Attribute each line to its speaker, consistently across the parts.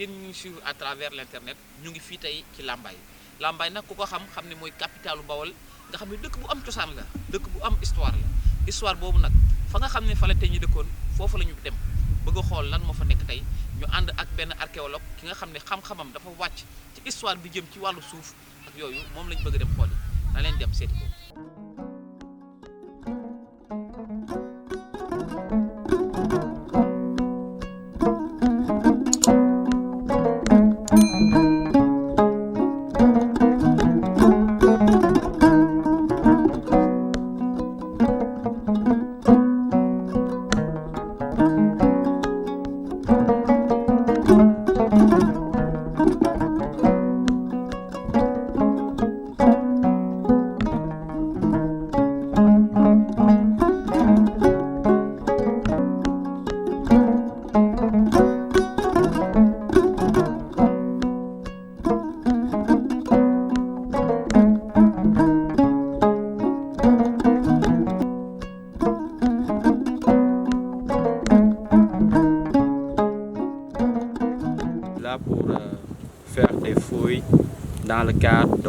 Speaker 1: yéen ñu ngi suivre à travers l'internet ñu ngi fii tey ci Lambaye Lambaye nag ku ko xam ne mooy capitalu Bawol nga xam ne dëkk bu am cosaan la dëkk bu am histoire la histoire boobu nag fa nga xam ne fa la tey ñu dëkkoon foofu la ñu dem bëgg a xool lan moo fa nekk tey ñu ànd ak benn archéologue ki nga xam ne xam-xamam dafa wàcc ci histoire bi jëm ci wàllu suuf ak yooyu moom lañ bëgg a dem xool yi na leen dem seeti ko.
Speaker 2: Pour faire des fouilles dans le cadre de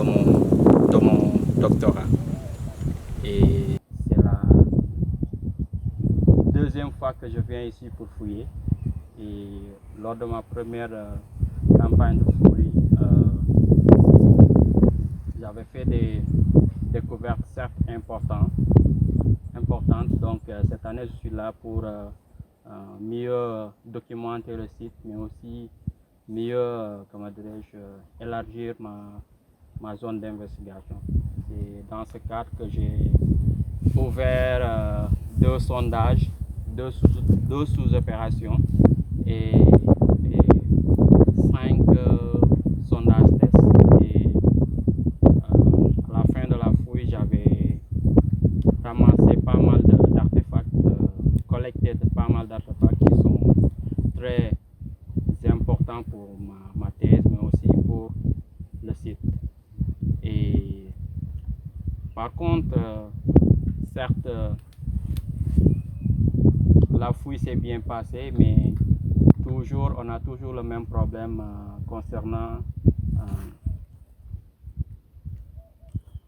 Speaker 2: mon doctorat. Et c'est la deuxième fois que je viens ici pour fouiller. Et lors de ma première campagne de fouilles, j'avais fait des découvertes certes importantes. Donc cette année, je suis là pour mieux documenter le site, mais aussi mieux, comment dirais-je, élargir ma zone d'investigation. C'est dans ce cadre que j'ai ouvert 2 sondages, 2 sous-opérations et 5 sondages tests. Et à la fin de la fouille, j'avais ramassé pas mal d'artefacts, collecté pas mal d'artefacts qui sont très important pour ma thèse, mais aussi pour le site. Et par contre, certes, la fouille s'est bien passée, mais on a toujours le même problème concernant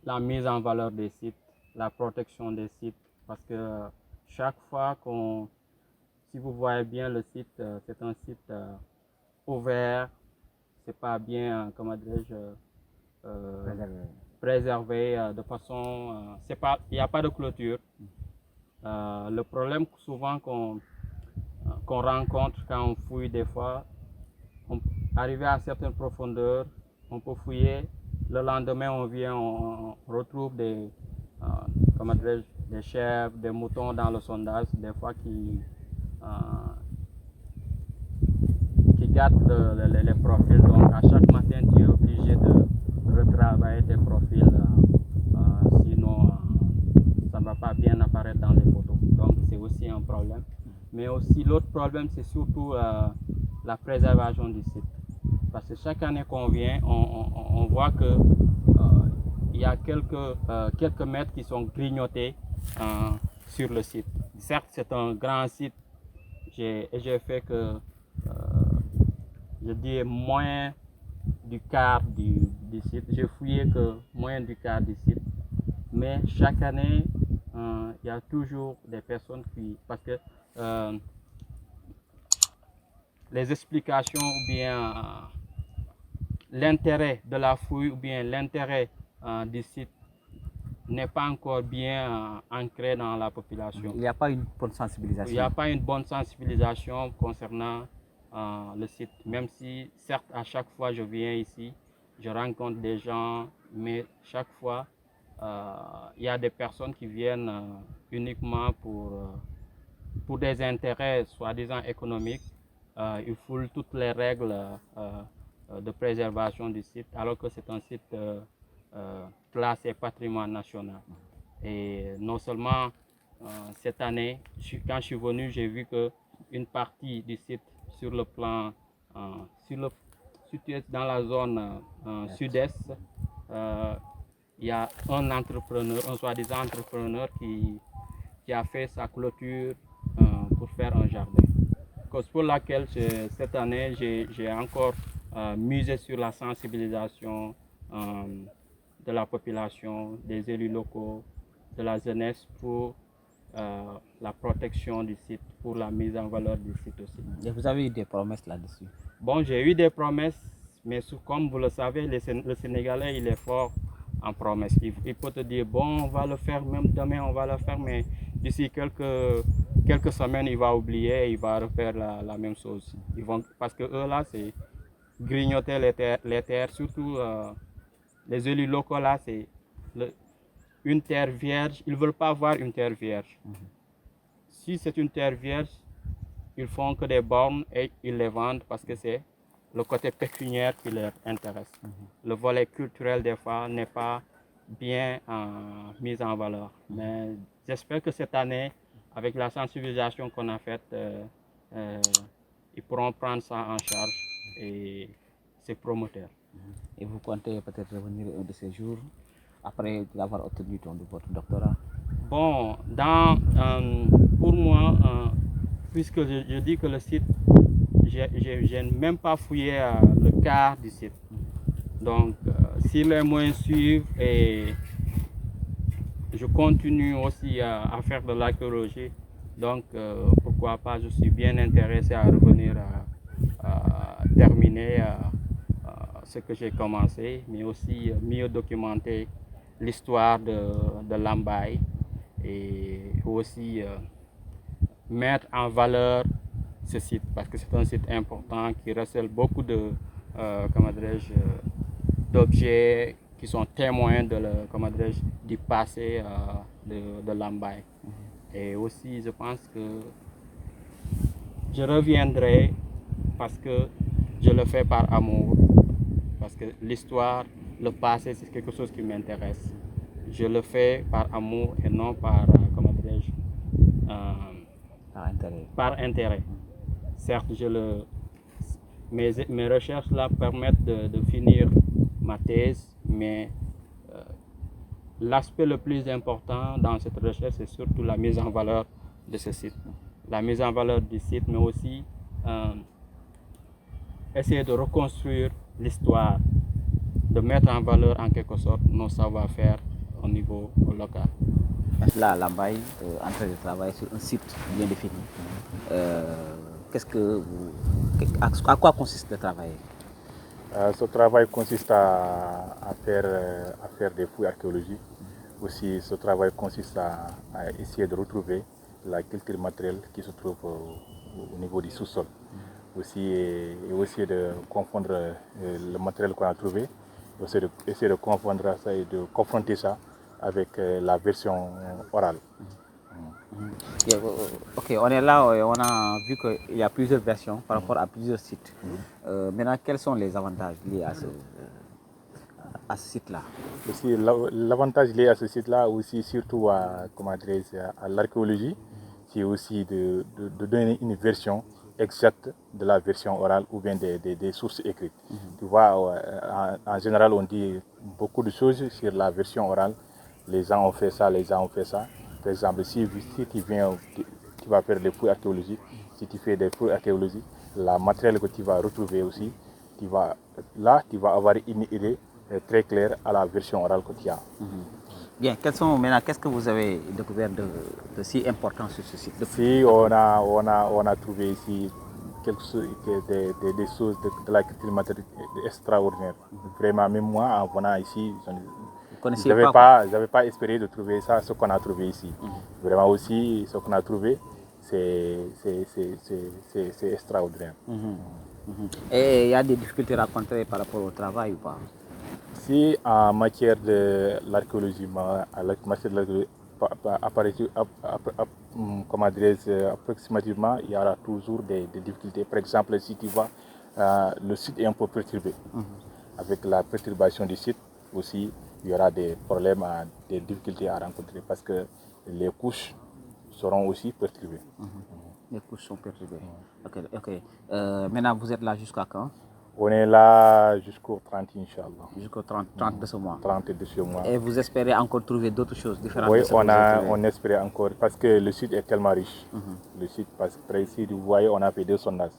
Speaker 2: la mise en valeur des sites, la protection des sites, parce que chaque fois si vous voyez bien le site, c'est un site ouvert, c'est pas bien, comment dirais-je, préservé de façon, il n'y a pas de clôture. Le problème souvent qu'on rencontre quand on fouille des fois, arrivé à certaines profondeurs, on peut fouiller, le lendemain on retrouve des chèvres, des moutons dans le sondage, des fois qui gâtent les profils. Donc à chaque matin tu es obligé de retravailler tes profils, sinon ça ne va pas bien apparaître dans les photos. Donc c'est aussi un problème. Mais aussi l'autre problème, c'est surtout la préservation du site. Parce que chaque année qu'on vient, on voit que il y a quelques mètres qui sont grignotés sur le site. Certes, c'est un grand site. J'ai fait que, je dis, moins du quart du site. J'ai fouillé que moins du quart du site. Mais chaque année, il y a toujours des personnes parce que les explications ou bien l'intérêt de la fouille ou bien l'intérêt du site n'est pas encore bien ancré dans la population.
Speaker 3: Il n'y a pas une bonne sensibilisation.
Speaker 2: Il n'y a pas une bonne sensibilisation concernant le site. Même si, certes, à chaque fois je viens ici, je rencontre des gens, mais chaque fois, il y a des personnes qui viennent uniquement pour des intérêts soi-disant économiques. Ils foulent toutes les règles de préservation du site, alors que c'est un site classé patrimoine national. Et non seulement cette année, quand je suis venu, j'ai vu qu'une partie du site sur le plan, situé dans la zone sud-est, il y a un entrepreneur, un soi-disant entrepreneur qui a fait sa clôture pour faire un jardin. cause pour laquelle cette année, j'ai encore misé sur la sensibilisation de la population, des élus locaux, de la jeunesse pour la protection du site, pour la mise en valeur du site aussi.
Speaker 3: Et vous avez eu des promesses là-dessus?
Speaker 2: Bon, j'ai eu des promesses, mais comme vous le savez, le Sénégalais, il est fort en promesses. Il peut te dire, bon, on va le faire, même demain, on va le faire, mais d'ici quelques semaines, il va oublier et il va refaire la même chose. Parce que eux, là, c'est grignoter les terres, surtout les élus locaux, là, c'est une terre vierge. Ils ne veulent pas voir une terre vierge. Si c'est une terre vierge, ils font que des bornes et ils les vendent parce que c'est le côté pécuniaire qui leur intéresse. Le volet culturel, des fois, n'est pas bien mis en valeur. Mais j'espère que cette année, avec la sensibilisation qu'on a faite, ils pourront prendre ça en charge et c'est promoteur.
Speaker 3: Et vous comptez peut-être revenir un de ces jours après avoir obtenu votre doctorat?
Speaker 2: Bon, pour moi, puisque je dis que le site, je n'ai même pas fouillé le quart du site. Donc, si les moyens suivent et je continue aussi à faire de l'archéologie, donc pourquoi pas, je suis bien intéressé à revenir à terminer ce que j'ai commencé, mais aussi mieux documenter l'histoire de Lambaye et aussi mettre en valeur ce site parce que c'est un site important qui recèle beaucoup de d'objets qui sont témoins du passé de Lambaye. Et aussi, je pense que je reviendrai parce que je le fais par amour, parce que l'histoire, le passé, c'est quelque chose qui m'intéresse. Je le fais par amour et non par, par intérêt. Certes, mes recherches là permettent de finir ma thèse, mais l'aspect le plus important dans cette recherche, c'est surtout la mise en valeur de ce site. La mise en valeur du site, mais aussi essayer de reconstruire l'histoire, de mettre en valeur en quelque sorte nos savoir-faire au niveau local.
Speaker 3: Là, Lambaye, en train de travailler sur un site bien défini. À quoi consiste le travail?
Speaker 4: Ce travail consiste à faire des fouilles archéologiques. Aussi, ce travail consiste à essayer de retrouver la culture matérielle qui se trouve au niveau du sous-sol. Aussi, et aussi de confondre le matériel qu'on a trouvé, aussi essayer de confondre ça et de confronter ça avec la version orale.
Speaker 3: Ok, on est là, on a vu qu'il y a plusieurs versions par rapport à plusieurs sites. Maintenant, quels sont les avantages liés à ce site-là?
Speaker 4: Aussi, l'avantage lié à ce site-là, aussi surtout à l'archéologie, c'est aussi de donner une version exacte de la version orale ou bien des sources écrites. Tu vois, en général, on dit beaucoup de choses sur la version orale. Les gens ont fait ça, les gens ont fait ça. Par exemple, si tu vas faire des fouilles archéologiques, si tu fais des fouilles archéologiques, la matériel que tu vas retrouver aussi, tu vas avoir une idée très claire à la version orale que tu as.
Speaker 3: Bien, qu'est-ce que vous avez découvert de si important sur ce site?
Speaker 4: Si on a trouvé ici des choses de la culture matérielle extraordinaires. Vraiment, même moi, en venant ici, je n'avais pas espéré de trouver ça, ce qu'on a trouvé ici. Vraiment aussi, ce qu'on a trouvé, c'est extraordinaire.
Speaker 3: Et il y a des difficultés rencontrées par rapport au travail ou pas?
Speaker 4: Si en matière de l'archéologie, approximativement, il y aura toujours des difficultés. Par exemple, si tu vois, le site est un peu perturbé. Avec la perturbation du site aussi, il y aura des problèmes, des difficultés à rencontrer parce que les couches seront aussi perturbées.
Speaker 3: Les couches sont perturbées. Ok. Maintenant, vous êtes là jusqu'à quand?
Speaker 4: On est là jusqu'au 30, Inch'Allah.
Speaker 3: Jusqu'au 30 de ce mois.
Speaker 4: 30 de ce mois.
Speaker 3: Et vous espérez encore trouver d'autres choses différentes?
Speaker 4: Oui,
Speaker 3: de ce que vous avez trouvé?
Speaker 4: on espère encore, parce que le site est tellement riche. Le site, parce que précis, vous voyez, on a fait 2 sondages.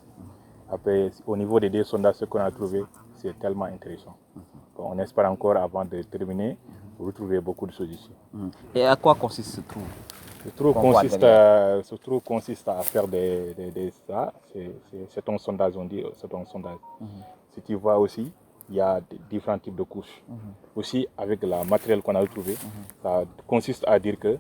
Speaker 4: Après, au niveau des 2 sondages, ce qu'on a trouvé, c'est tellement intéressant. Donc, on espère encore, avant de terminer, retrouver beaucoup de choses ici.
Speaker 3: Et à quoi consiste ce trou?
Speaker 4: Ce trou consiste à faire ça. C'est un sondage, on dit, c'est un sondage. Si tu vois aussi, il y a différents types de couches. Aussi, avec le matériel qu'on a retrouvé, ça consiste à dire que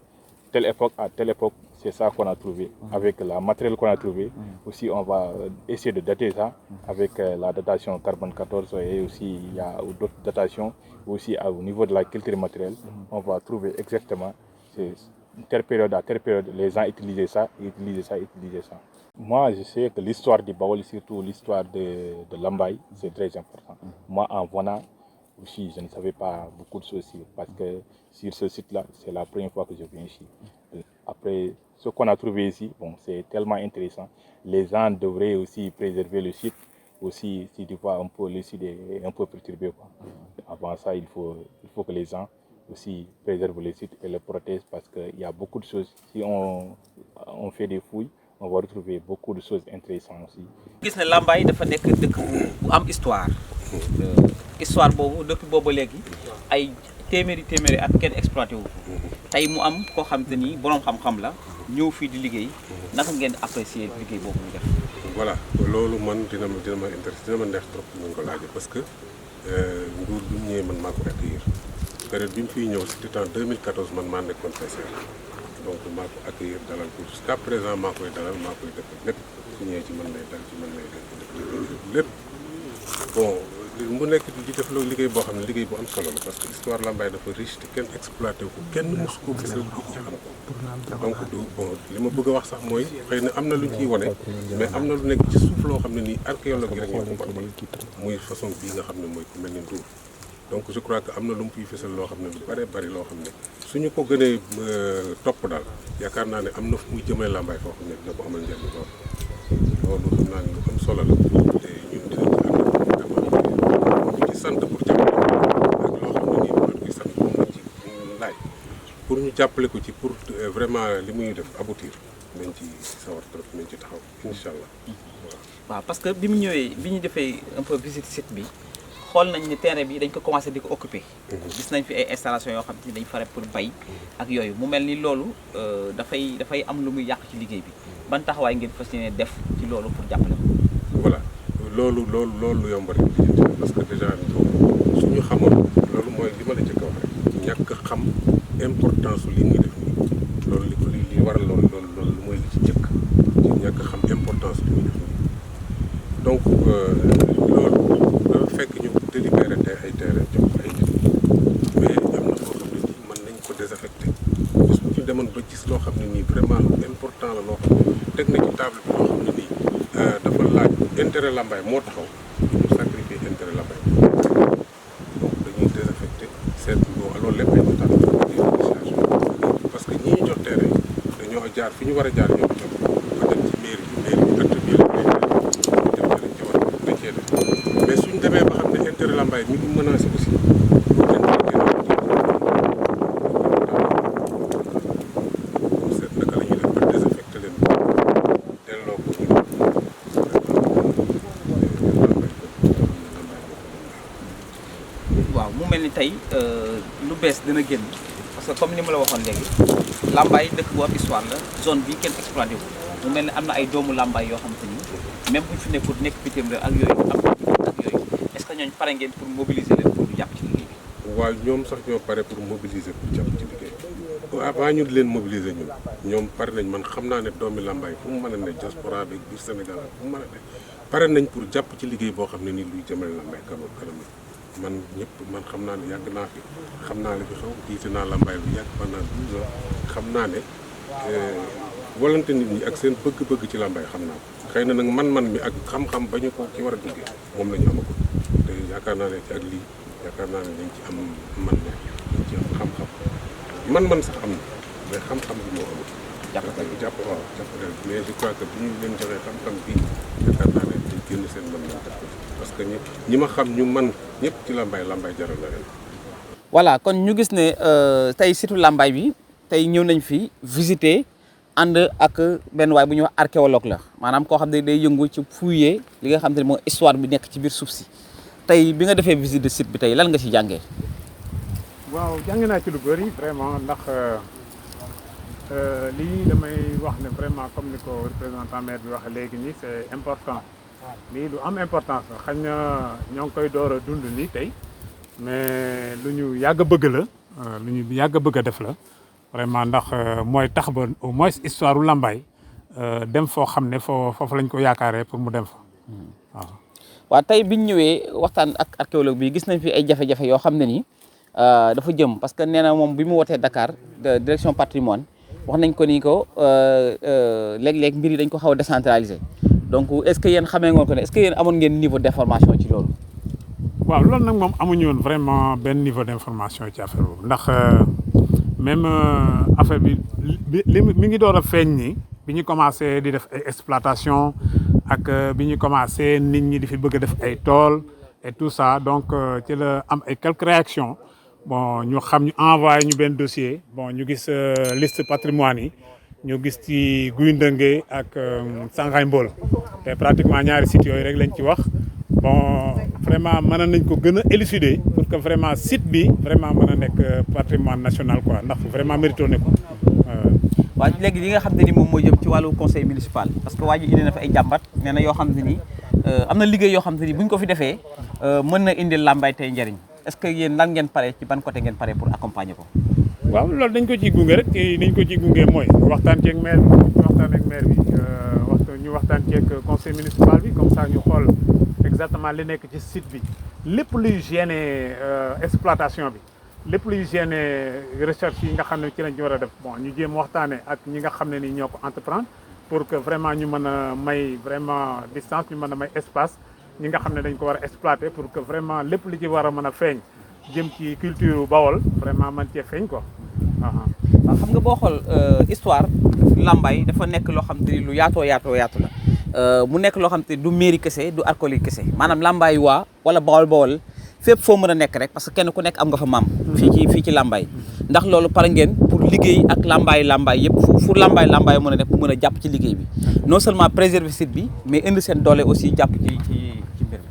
Speaker 4: telle époque à telle époque, c'est ça qu'on a trouvé. Avec le matériel qu'on a trouvé, aussi on va essayer de dater ça avec la datation carbone 14 et aussi il y a d'autres datations. Aussi au niveau de la culture matérielle, on va trouver exactement telle période à telle période, les gens utilisaient ça, utilisaient ça, utilisaient ça. Moi, je sais que l'histoire du Baol, surtout l'histoire de Lambaye, c'est très important. Moi, en venant aussi, je ne savais pas beaucoup de choses ici, parce que sur ce site-là, c'est la première fois que je viens ici. Après, ce qu'on a trouvé ici, bon, c'est tellement intéressant. Les gens devraient aussi préserver le site. Aussi, si tu vois un peu, le site est un peu perturbé, quoi. Avant ça, il faut que les gens aussi préservent le site et le protègent, parce qu'il y a beaucoup de choses. Si on fait des fouilles, on va retrouver beaucoup de choses intéressantes aussi.
Speaker 3: gis ne Lambaye dafa nekk dëkk bu am histoire. Histoire boobu depuis boobu léegi ay téeméeri at kenn exploité wu tey mu am koo xam te ni borom xam-xam la ñëw fii di liggéey naka ngeen apprécier liggéey boobu ñu def.
Speaker 5: Voilà loolu man dina ma intéressé dina ma neex trop ñu ko laajee parce que nguur bi mu ñëwee man maa ko accueillir période bi mu fiy ñëw c'était en 2014 man maa nekkoon PCR donc maa ko accueillir dalal ko jusqu'à présent maa koy dalal maa koy def lépp su ñëwee ci man lay dal ci man lay def lépp bon mu nekk di def loolu liggéey boo xam ne liggéey bu am solo la parce que histoire Lambaye dafa riche te kenn exploité ko kenn mosu ko gisal ci xam ko donc du bon li ma bëgg a wax sax mooy xëy na am na lu ñu ciy wane mais am na lu nekk ci suuf loo xam ne nii archéologue yi rek ñoo ko mën muy façon bii nga xam ne mooy ku mel ni Ndour donc je crois que am na lu mu fiy fësal loo xam ne lu bëree bëri loo xam ne suñu ko gënee topp daal yaakaar naa ne am na fu muy jëmale Lambaye foo xam ne dina ko amal njëriñ loolu xam naa ne lu am solo la te ñun dinañ ci sant pour jàppale ak loo xam ne nii moo koy sant moom la ci laaj pour ñu jàppale ko ci pour vraiment li muy def aboutir nañ ci sawar trop nañ ci taxaw incha allah.
Speaker 3: waaw parce que bi mu ñëwee bi ñu defee un peu visite site bi xool nañ ne terrain bi dañ ko commencé di ko occuper. gis nañ fi ay installation yoo xam ne dañ fare pour bay ak yooyu mu mel ni loolu dafay am lu muy yàq ci liggéey bi ban taxawaay ngeen fas yéene def ci loolu pour jàppale ko.
Speaker 5: voilà loolu yomb rek parce que déjà suñu xamoon loolu mooy li ma la jëkk a wax rek ñàkk xam importance li muy def nii loolu li waral loolu mooy li ci jëkk ci ñàkk xam importance li muy def nii donc loolu dafa fekk ñu délibéré ay terrain jox ay nit mais am na foo xam ne nii mën nañ ko désaffecté bis bu ñu demoon ba gis loo xam ne nii vraiment important la loo xam ne teg na ci table bi loo xam ne nii dafa laaj intérêt Lambaye moo taxaw ñu sacrifier intérêt Lambaye donc dañuy désaffecté seet loolu lépp ay waxtaan parce que ñi ñu jox terrain dañoo jaar fi ñu war a jaar ñoo ko jox ba dem ci mairie bi attribué la def lañ ci war nañ cee def mais suñ demee ba xam ne intérêt Lambaye mi ngi menacé aussi seet naka la ñuy def ba désaffecté leen delloo ko
Speaker 3: waaw mu mel ni tey lu bees dina génn parce que comme ni ma la waxoon léegi Lambaye dëkk bu am histoire la zone bi kenn exploité wu mu mel ni am na ay doomu Lambaye yoo xam te ni même bu ñu fi nekkul nekk bitim réew ak yooyu am ak yooyu est-ce que ñooñu pare ngeen pour mobiliser leen pour ñu jàpp ci liggéey bi.
Speaker 5: waaw ñoom sax ñoo pare pour mobiliser pour jàpp ci liggéey avant ñu di leen mobiliser ñoom pare nañ man xam naa ne doomi Lambaye fu mu mën a ne diaspora bi biir Sénégal fu mu mën a ne pare nañ pour jàpp ci liggéey boo xam ne nii luy jëmale Lambaye kanam man ñëpp man xam naa ne yàgg naa fi xam naa li fi xew jiite naa Lambaye bi yàgg pendant 12 ans xam naa ne volonté nit ñi ak seen bëgg-bëgg ci Lambaye xam naa ko xëy na nag man-man mi ak xam-xam ba ñu ko ci war a duggee moom la ñu amagul te yaakaar naa ne ci ak lii yaakaar naa ne dañ ci am man ne dañ ci am xam-xam man sax am na mais xam-xam bi moo amul. jàpp waaw jàppale mais je crois que bu ñu leen joxee xam-xam bii yaakaar naa ne génn seen mën-mën def ko parce que ñi ma xam ñu man ñëpp ci Lambaye jaral na leen.
Speaker 3: voilà kon ñu gis ne tey surtout Lambaye bi tey ñëw nañ fi visiter ànd ak benn waay bu ñuy wax archéologue la maanaam koo xam ne day yëngu ci fouiller li nga xam ne mooy histoire bi nekk ci biir suuf si tey bi nga defee visite de site bi tey lan nga ci jàngee.
Speaker 6: waaw jàng naa ci lu bëri vraiment ndax lii damay wax ne vraiment comme ni ko représentant maire bi waxee léegi nii c'est important lii lu am importance la xañ na ñoo ngi koy door a dund nii tey mais lu ñu yàgg a bëgg la lu ñu yàgg a bëgg a def la vraiment ndax mooy tax ba au moins histoire u Lambaye dem foo xam ne foofu lañ ko yaakaaree pour mu dem fa waaw.
Speaker 3: waaw tey biñ ñëwee waxtaan ak archéologue bi gis nañ fi ay jafe-jafe yoo xam ne nii dafa jëm parce que nee na moom bi mu wootee Dakar direction patrimoine wax nañ ko ni ko léeg-léeg mbir yi dañ ko xaw a décentraliser donc est-ce que yéen xamee ngoon ko ne est-ce que yéen amoon ngeen niveau d'information ci loolu.
Speaker 6: waaw loolu nag moom amuñu woon vraiment benn niveau d'information ci affaire boobu ndax même affaire bi mi ngi door a feeñ nii bi ñu commencé di def ay exploitation ak bi ñu commencé nit ñi di fi bëgg a def ay tool et tout ça donc ci la am ay quelques réactions bon ñu xam ñu envoyé ñu benn dossier bon ñu gis liste patrimoine yi ñu gis ci Guy Ndënge ak Sangaye Mbol te pratiquement ñaari sites yooyu rek lañ ci wax bon vraiment mën nañ ko gën a élucider pour que vraiment site bi vraiment mën a nekk patrimoine national quoi ndax vraiment mérito ne ko
Speaker 3: waaw léegi li nga xam ne ni moom moo jëm ci wàllu conseil municipal parce que waa ji indi na fi ay jàmbat nee na yoo xam ne ni am na liggéey yoo xam ne ni bu ñu ko fi defee mën na indil Lambaye tey njëriñ est-ce que yéen lan ngeen pare ci ban côté ngeen pare pour accompagner ko.
Speaker 6: waaw loolu dañ ko ciy gunge rek dañ ko ciy gunge mooy waxtaan ceeg maire bi ñu waxtaan ceeg conseil municipal bi comme ça ñu xool exactement li nekk ci site bi lépp luy gêner exploitation bi lépp luy gêner recherche yi nga xam ne ci lañ ci war a def bon ñu jéem waxtaanee ak ñi nga xam ne ni ñoo ko entreprendre pour que vraiment ñu mën a may vraiment distance ñu mën a may espace ñi nga xam ne dañ ko war a exploiter pour que vraiment lépp li ci war a mën a feeñ jëm ci culture Bawol vraiment mën cee feeñ quoi.
Speaker 3: waaw xam nga boo xool histoire Lambaye dafa nekk loo xam te ni lu yaatu la mu nekk loo xam te du mairie kese du archéologue kese maanaam Lambaye waa wala Bawol fépp foo mën a nekk rek parce que kenn ku nekk am nga fa maam. fii ci Lambaye ndax loolu pare ngeen pour liggéey ak Lambaye yëpp fu Lambaye mën a nekk pour mën a jàpp ci liggéey bi non seulement préserver site bi mais indi seen doole aussi jàpp ci mbir mi.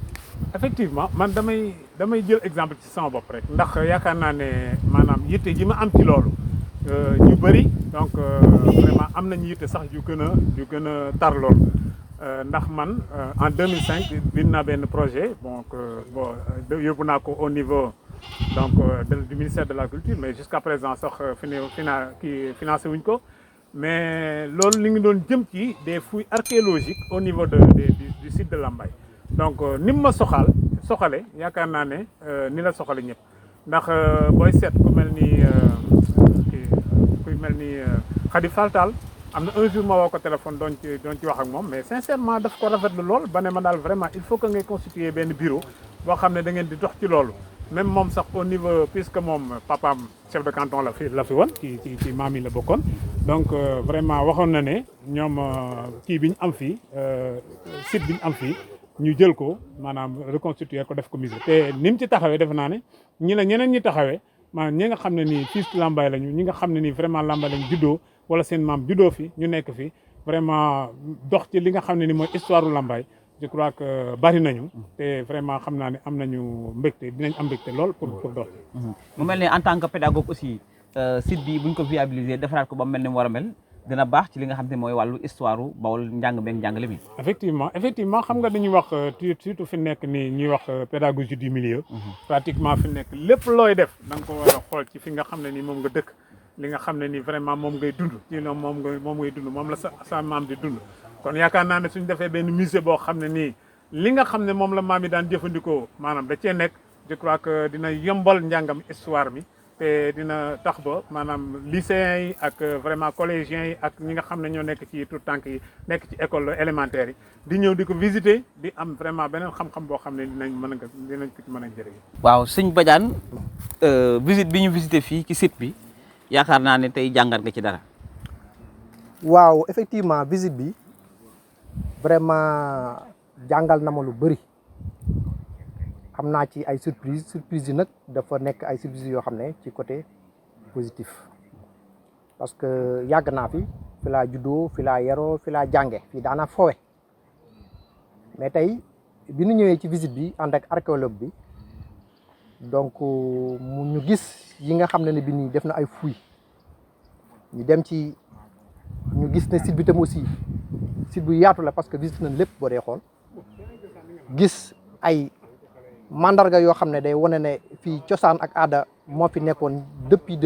Speaker 6: effectivement man damay jël exemple ci sama bopp rek ndax yaakaar naa ne maanaam yitte ji ma am ci loolu ñu bëri donc vraiment am nañu yitte sax yu gën a tar loolu ndax man en 2005 bind naa benn projet bon yóbbu naa ko au niveau donc du ministère de la culture mais jusqu'à présent sax financé wuñ ko mais loolu li ngi doon jëm ci des fouilles archéologiques au niveau du site de Lambaye donc ni mu ma soxale yaakaar naa ne ni la soxale ñëpp ndax booy seet ku mel ni Khady Fall Tall am na un jour ma woo ko téléphone doon ci wax ak moom mais sincèrement daf ko rafetlu lool ba ne ma daal vraiment il faut que ngay constituer benn bureau boo xam ne da ngeen di dox ci loolu même moom sax au niveau puisque moom papaam chef de canton la fi woon ci maam yi la bokkoon donc vraiment waxoon na ne ñoom kii bi ñu am fii site bi ñu am fii ñu jël ko maanaam reconstituer ko def ko musée te ni mu ci taxawee defe naa ne ñeneen ñi taxawee maanaam ñi nga xam ne nii fii Lambaye lañu ñi nga xam ne nii vraiment Lambaye lañu juddoo wala seen maam juddoo fi ñu nekk fi vraiment dox ci li nga xam ne ni mooy histoire u Lambaye je crois que bari nañu te vraiment xam naa ne am nañu mbégte dinañ am mbégte lool pour dox ci.
Speaker 3: mu mel ne en tant que pédagogue aussi site bi buñ ko viabiliser defaraat ko ba mel ni mu war a mel dina baax ci li nga xam ne mooy wàllu histoire u Bawol njàng beeg njàngale mi.
Speaker 6: effectivement xam nga dañuy wax surtout fi nekk nii ñuy wax pédagogie du milieu. pratiquement fi nekk lépp looy def da nga ko war a xool ci fi nga xam ne nii moom nga dëkk li nga xam ne nii vraiment moom ngay dund ci moom ngay dund moom la sa maam di dund. kon yaakaar naa ne suñ defee benn musée boo xam ne nii li nga xam ne moom la maam yi daan jëfandikoo maanaam da cee nekk je crois que dina yombal njàngam histoire mi. te dina tax ba maanaam lycéens yi ak vraiment collégiens yi ak ñi nga xam ne ñoo nekk ci tout tànk yi nekk ci école élémentaire yi di ñëw di ko visiter di am vraiment beneen xam-xam boo xam ne dinañ ko ci mën a jëriñ.
Speaker 3: waaw sëñ Badiane visite bi ñu visiter fii ci site bi yaakaar naa ne tey jàngat nga ci dara.
Speaker 7: waaw effectivement visite bi vraiment jàngal na ma lu bëri am naa ci ay surprise yi nag dafa nekk ay surprise yoo xam ne ci côté positif parce que yàgg naa fi laa juddoo fi laa yaroo fi laa jànge fii daanaa fowe mais tey bi ñu ñëwee ci visite bi ànd ak archéologue bi donc mu ñu gis yi nga xam ne bi nii def na ay fouilles ñu dem ci ñu gis ne site bi tam aussi site bu yaatu la parce que visite nañ lépp boo dee xool gis ay mandarga yoo xam ne day wane ne fii cosaan ak aada moo fi nekkoon depuis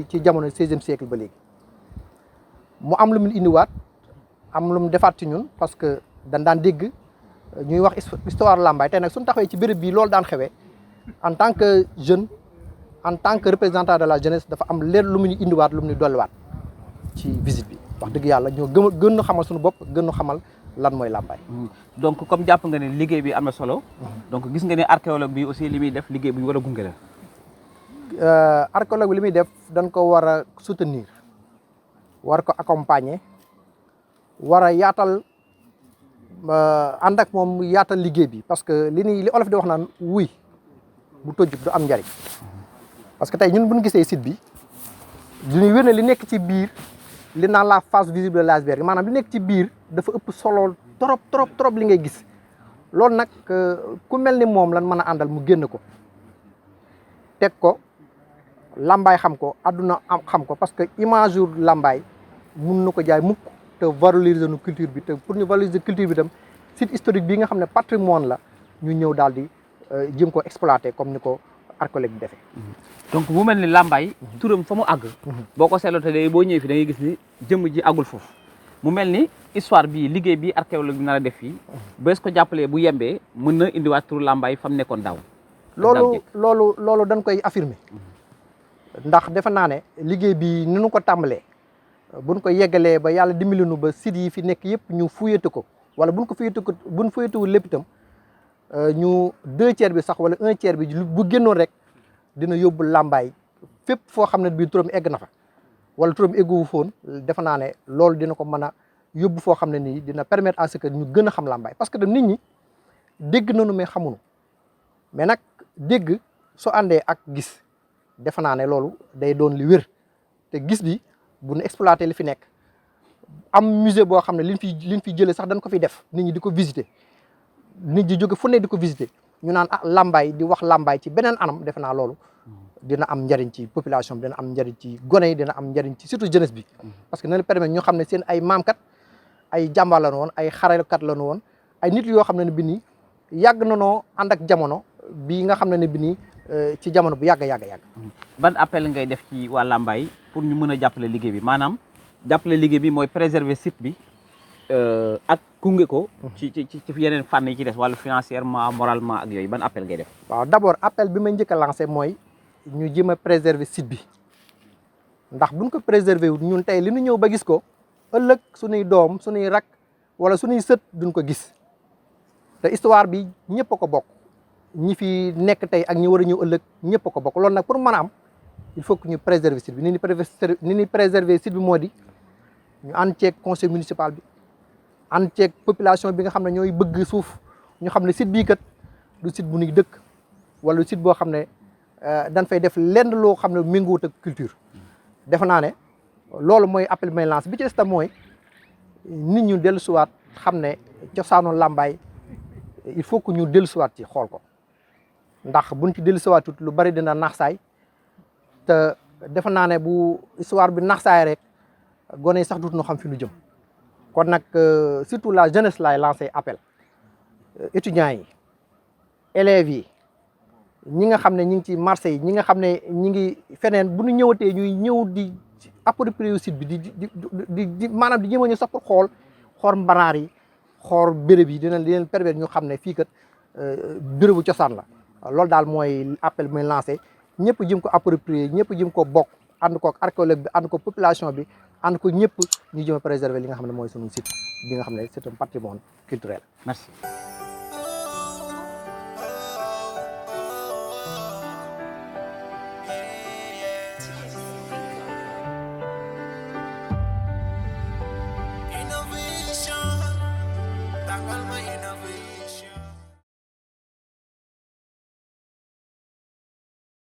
Speaker 7: ci jamono 16e siècle ba léegi mu am lu mu indiwaat am lu mu defaat ci ñun parce que dañ daan dégg ñuy wax histoire Lambaye tey nag suñu taxawee ci béréb bii loolu daan xewee en tant que jeune en tant que représentant de la jeunesse dafa am leen lu mu ñu indiwaat lu mu ñu dolliwaat ci visite bi wax dëgg yàlla ñoo gën a xamal suñu bopp gën a xamal lan mooy Lambaye.
Speaker 3: donc comme jàpp nga ne liggéey bi am na solo. donc gis nga ne archéologue bi aussi li muy def liggéey bu ñu war a gunge la.
Speaker 7: archéologue bi li muy def dañ ko war a soutenir war ko accompagner war a yaatal ànd ak moom yaatal liggéey bi parce que li olof di wax naan wuy bu tojjut du am njariñ parce que tey ñun bu ñu gisee site bi duñu wér ne li nekk ci biir li naan la face visible de l'iceberg maanaam li nekk ci biir dafa ëpp solo trop li ngay gis loolu nag ku mel ni moom lan mën a àndal mu génn ko teg ko Lambaye xam ko àdduna xam ko parce que image yu Lambaye mun na ko jaay mukk te valoriser nu culture bi te pour ñu valoriser culture bi tam site historique bi nga xam ne patrimoine la ñu ñëw daal di jëm ko exploiter comme ni ko archéologue bi defee.
Speaker 3: donc mu mel ni Lambaye turam fa mu àgg. boo ko seetloo te boo ñëwee fi da ngay gis ni jëmm ji àggul foofu mu mel ni histoire bi liggéey bi archéologue bi nar a def fii bés ko jàppalee bu yembee mën na indiwaat turu Lambaye fa mu nekkoon daaw.
Speaker 7: loolu dañ koy affirmer ndax defe naa ne liggéey bi ni ñu ko tàmbalee buñ ko yeggalee ba yàlla dimbali nu ba sites yi fi nekk yëpp ñu fuyatu ko wala buñ fuyatuwul lépp itam ñu 2/3 bi sax wala 1/3 bi bu génnoon rek dina yóbbu Lambaye fépp foo xam ne bii turam egg na fa wala turam egguwu foon defe naa ne loolu dina ko mën a yóbbu foo xam ne nii dina permettre à ce que ñu gën a xam Lambaye parce que de nit ñi dégg nañu mais xamuñu mais nag dégg soo àndee ak gis defe naa ne loolu day doon li wér te gis bi bu ñu exploité li fi nekk am musée boo xam ne liñ fi jëlee sax dañ ko fi def nit ñi di ko visiter nit ñi jóge fu ne di ko visiter ñu naan Lambaye di wax Lambaye ci beneen anam defe naa loolu dina am njariñ ci population bi dina am njariñ ci gone yi dina am njariñ ci surtout jeunesse bi parce que na la permettre ñu xam ne seen ay maamkat ay jàmbaar la nu woon ay xarekat la nu woon ay nit yoo xam ne bi nii yàgg na noo ànd ak jamono bi nga xam ne bi nii ci jamono bu yàgg.
Speaker 3: ban appel ngay def ci waa Lambaye pour ñu mën a jàppale liggéey bi maanaam jàppale liggéey bi mooy préserver site bi ak gunge ko. ci yeneen fànn yi ci des wàllu financièrement moralement ak yooyu ban appel ngay def.
Speaker 7: waaw d'abord appel bi may njëkk a lancé mooy ñu jéem a préserver site bi ndax buñ ko préserver wu ñun tey li ñu ñëw ba gis ko ëllëg suñuy doom suñuy rak wala suñuy sët duñ ko gis te histoire bi ñëpp a ko bokk. ñi fi nekk tey ak ñi war a ñëw ëllëg ñëpp a ko bokk loolu nag pour mën a am il faut que ñu préserver site bi ni ñuy préserver site bi moo di ñu ànd ceeg conseil municipal bi ànd ceeg population bi nga xam ne ñooy bëgg suuf ñu xam ne site bii kat du site bu ñuy dëkk wala site boo xam ne dañ fay def lenn loo xam ne méngoowut ak culture defe naa ne loolu mooy appel bi may lance bi ci des tam mooy nit ñu dellusiwaat xam ne cosaanu Lambaye il faut que ñu dellusiwaat ci xool ko ndax buñ ci dellusiwaatut lu bari dina nax saay te defe naa ne bu histoire bi nax saay rek gone yi sax dut ñu xam fi ñu jëm kon nag surtout la jeunesse laay lancé appel étudiants yi élèves yi ñi nga xam ne ñi ngi ci marché yi ñi nga xam ne ñi ngi feneen bu ñu ñëwatee ñuy ñëw di approprier site bi di maanaam di ñëw ñu sax pour xool mbanaar yi xool béréb yi dina leen permettre ñu xam ne fii kat bérébu cosaan la loolu daal mooy appel bi muy lancé ñëpp jëm ko approprier ñëpp jëm ko bokk ànd ko archéologue bi ànd ko population bi ànd ko ñëpp ñu jëm a préserver li nga xam ne mooy sunu site bi nga xam ne c'est un patrimoine culturel.
Speaker 3: Merci.